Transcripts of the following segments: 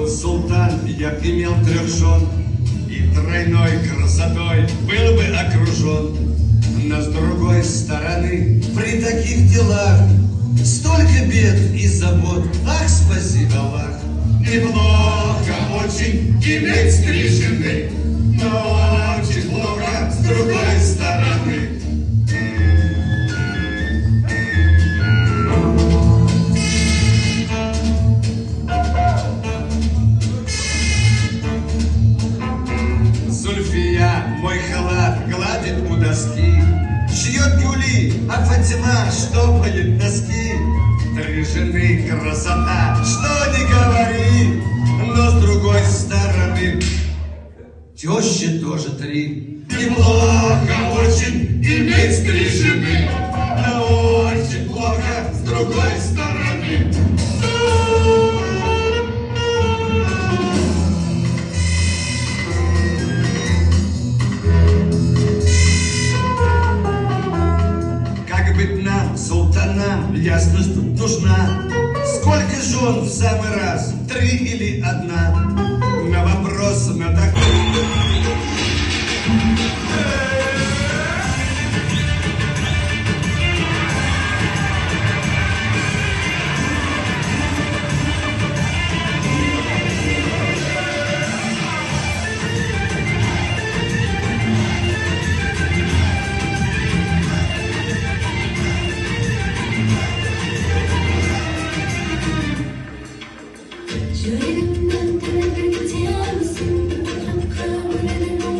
Султан, я б имел 3 жен, и тройной красотой был бы окружен. Но с другой стороны, при таких делах столько бед и забот, ах, спаси Аллах. Неплохо очень иметь 3 жены, но очень плохо с другой стороны. Мой халат гладит у доски, шьет тюли, а Фатима штопает носки. 3 жены красота, что не говори, но с другой стороны тещи тоже 3. Неплохо очень иметь 3 жены, но очень плохо с другой стороны. Султанам ясность тут нужна. Сколько жен в самый раз? 3 или 1? На вопрос на такой. You're in the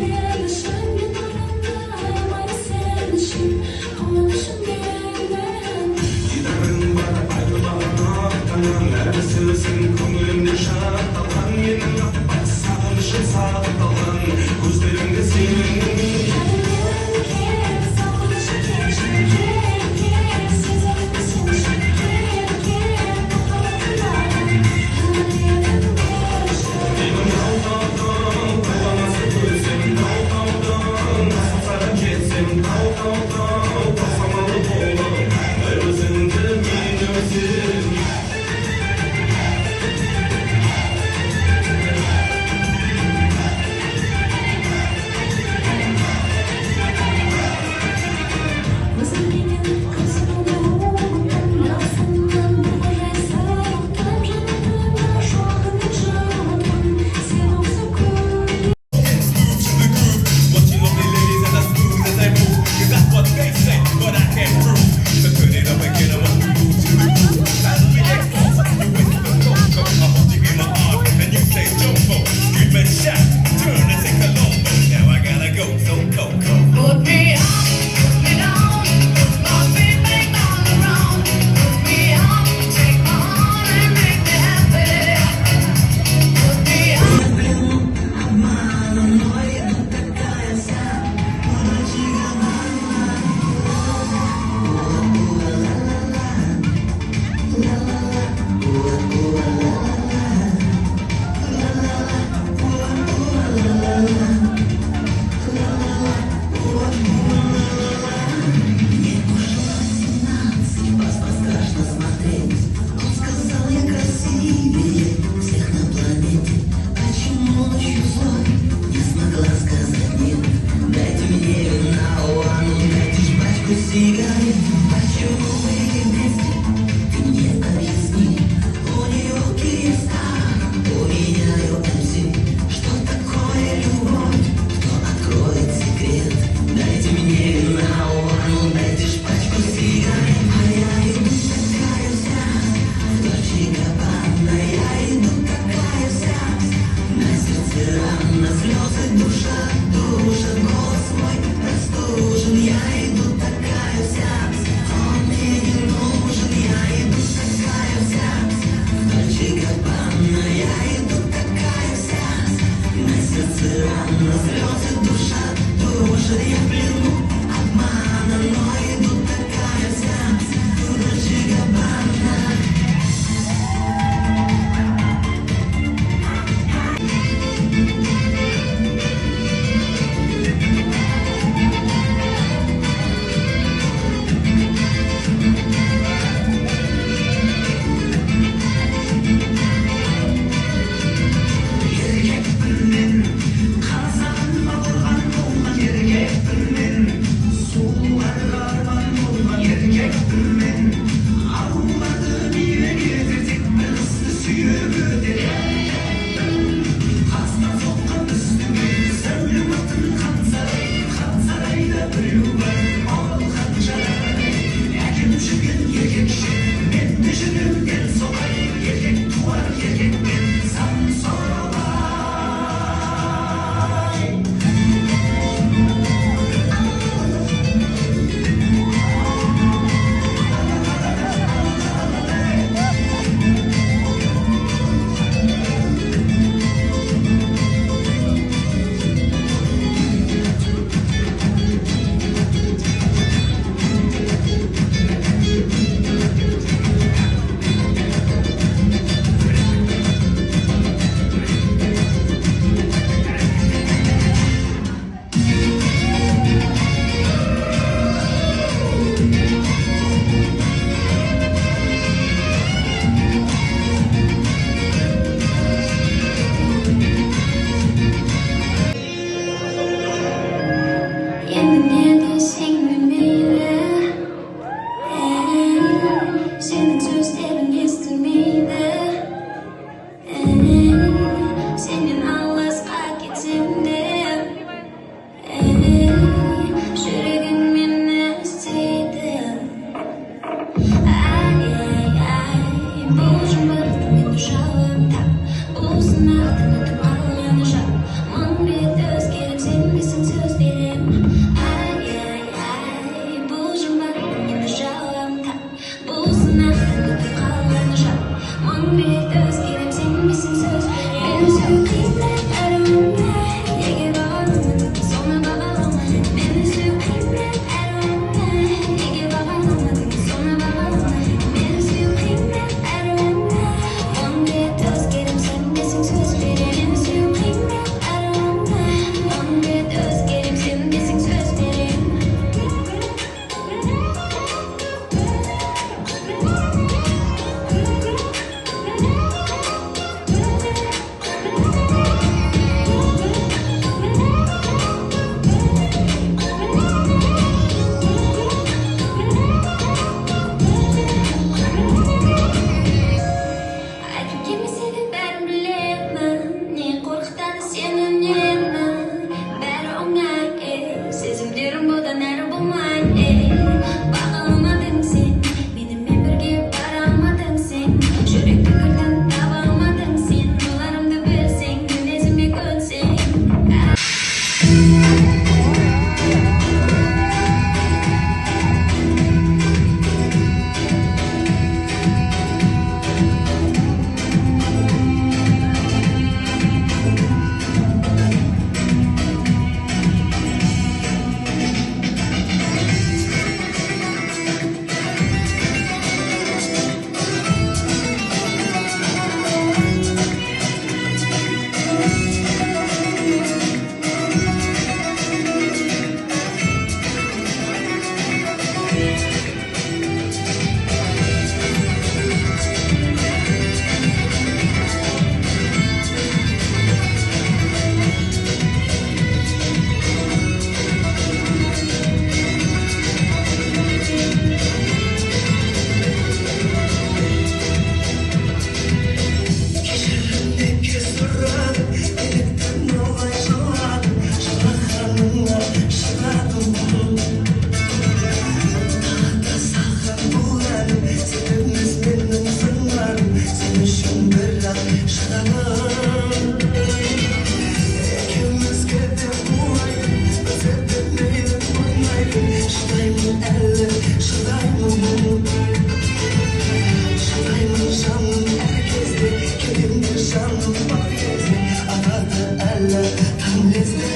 жаным бар еді атады әлі таң лезде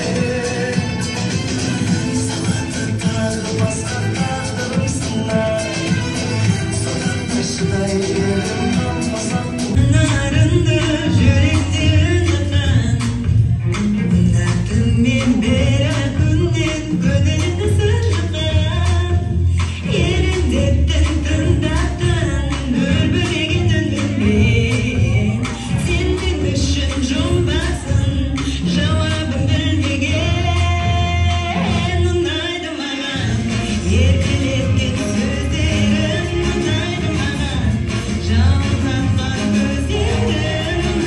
салады тағы басқа тағдырымсына содан да шыдай бердім қалмасам нарынды жүректе үнатқан үнәтіммен бері күннен көңілді сырғыған еріндеттің тыңдаттың өрбіреген үніңмен сен мен үшін жұмбақсың жауабын білмеген ұнайды маған еркелеткен сөздерің ұнайды маған жалғанған көздерің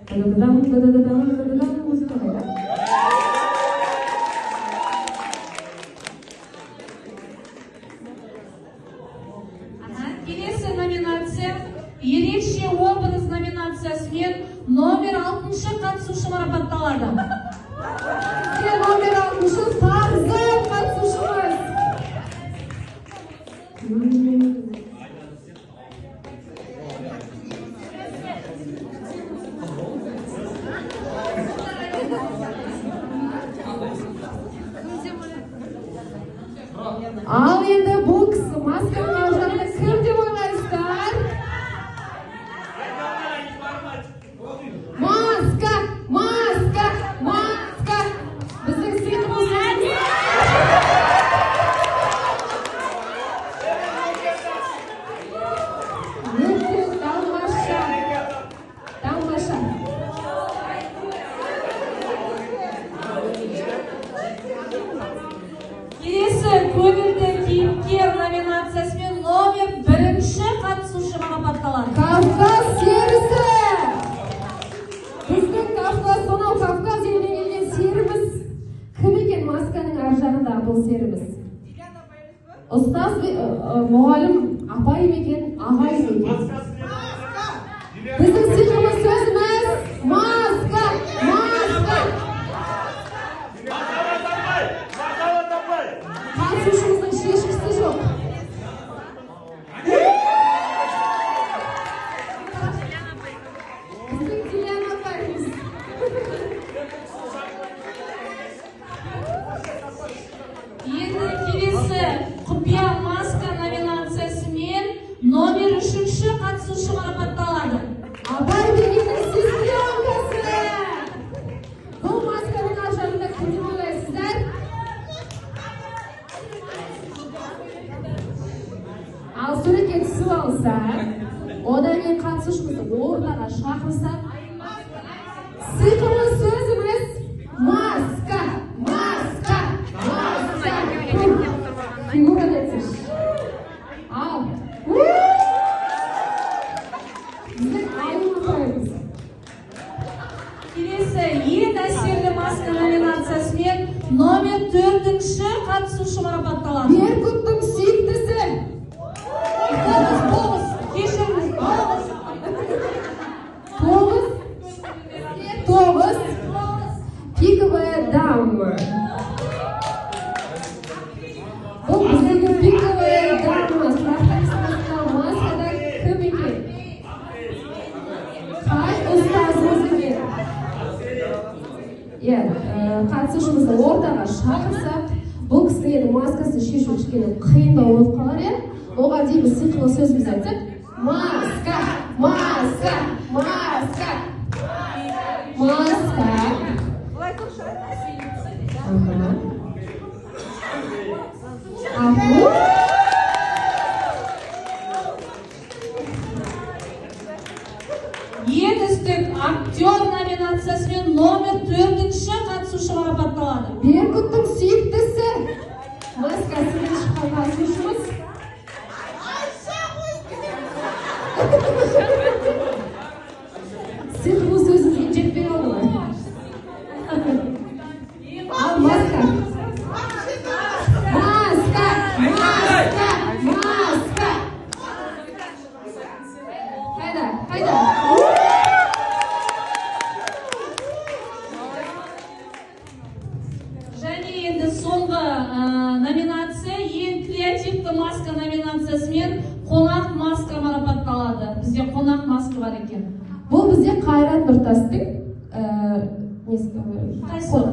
Музыка қайда? Келесі номинация ерекше образ номинациясымен номер 6-шы қатысушы марапатталады. Номер 6-шы Парзы қатысушымыз. Ал енді бұл кісі масканың аужарында кім деп ойлайсыздар? Маска! Маска! Маска! Біздің сыйқымыз өте тамаша. Тамаша. Келесі көңілді кейіпкер номинациясымен номер 1-ші қатысушы марапатталады. Кавказ серісі! Біздің Кавказ, сонау Кавказ елінен келген серіміз. Кім екен масканың ар жағында бұл серіміз? Ұстаз мұғалім апайым екен, ағайым екен. Біздің сыйқымыз сөзіміз маска! Маска! Қатысушымыздың шешкісі жоқ. Біздің Диляна апайымыз. Енді келесі құпия маска номинациясымен номер 3-ші қатысушы марапатталады. Абай Бегеннің сестренкасы. Бұл масканың ар жағында кім деп ойлайсыздар? Ал суретке түсіп алса, одан кейін қатысушымызды ортаға шақырса, сыйқымыз сөзіміз маска! Маска! Маска! Фигура детсіз. Ал. Біздің айым апайымыз. Келесі ең әсерлі маска номинациясымен номер 4-ші қатысушы марапатталады. Беркуттың сүйіктісі. Тоғыз. Кешіріңіз. Тоғыз. Пиковая дама. Бұл біздегі пиковая дама. Маскада кім екен? Қай ұстазымыз екен? Қатысушымызды ортаға шақырсақ, бұл кісінің маскасы шешу кішкене қиындау болып қалар еді. Оған дейін біз сыйқылы сөзіміз айтсақ, маска! Маска! Маска! Маска! Ең үздік актер номинациясымен номер 4-ші қатысушы марапатталады. Беркуттың сүйіктісі. Маскасымен шыққан қатысушымыз. Сыйқымыз сөзімізге жетпей қалды ма? Ал маска! Маска! Маска! Маска! Қайда? Қайда? Және енді соңғы номинация ең креативті маска номинациясымен қонақ маска марапатталады. Бізде қонақ маска бар екен. Бұл бізде Қайрат Нұртастың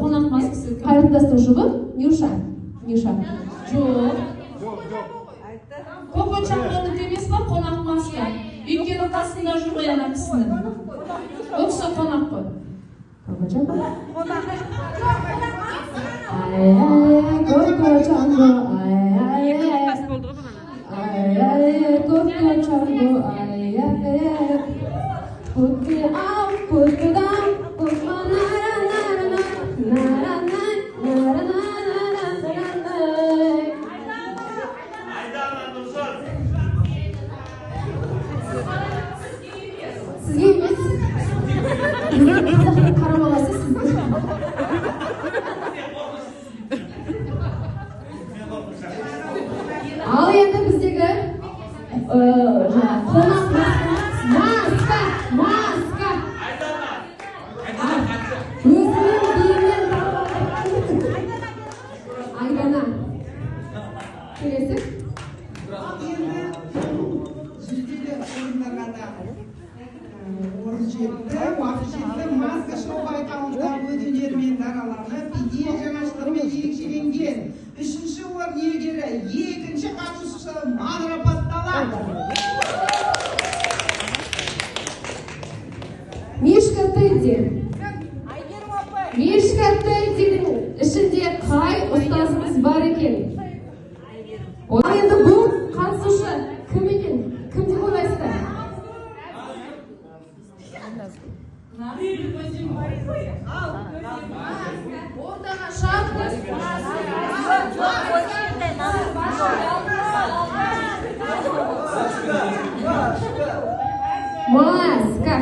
қонақ маскасы. Қайрат Нұртастың жұбы Нюша. Жоқ. Коко Чампиондық емес па қонақ маска? Өйткені қасында жүр ғой ана кісінің. Ол кісі қонақ қой. Коко Чампион. Коко Чампион. Put me out, put me down, put me Сізге емес. uaqt keldi. Maska shou bayqalida o'z önerimen daralanib, ideya janashtirmay erikchilangan 3-o'rin egari, 2-chi qatnashchi Madra Pattalar. Mishka Teddy. Mishka Teddy'nin ishida qay ustozimiz bor ekan? Endi bu qatnashchi kim ekan? Kim deb o'ylaysizlar? O'rtaga shart. Maska.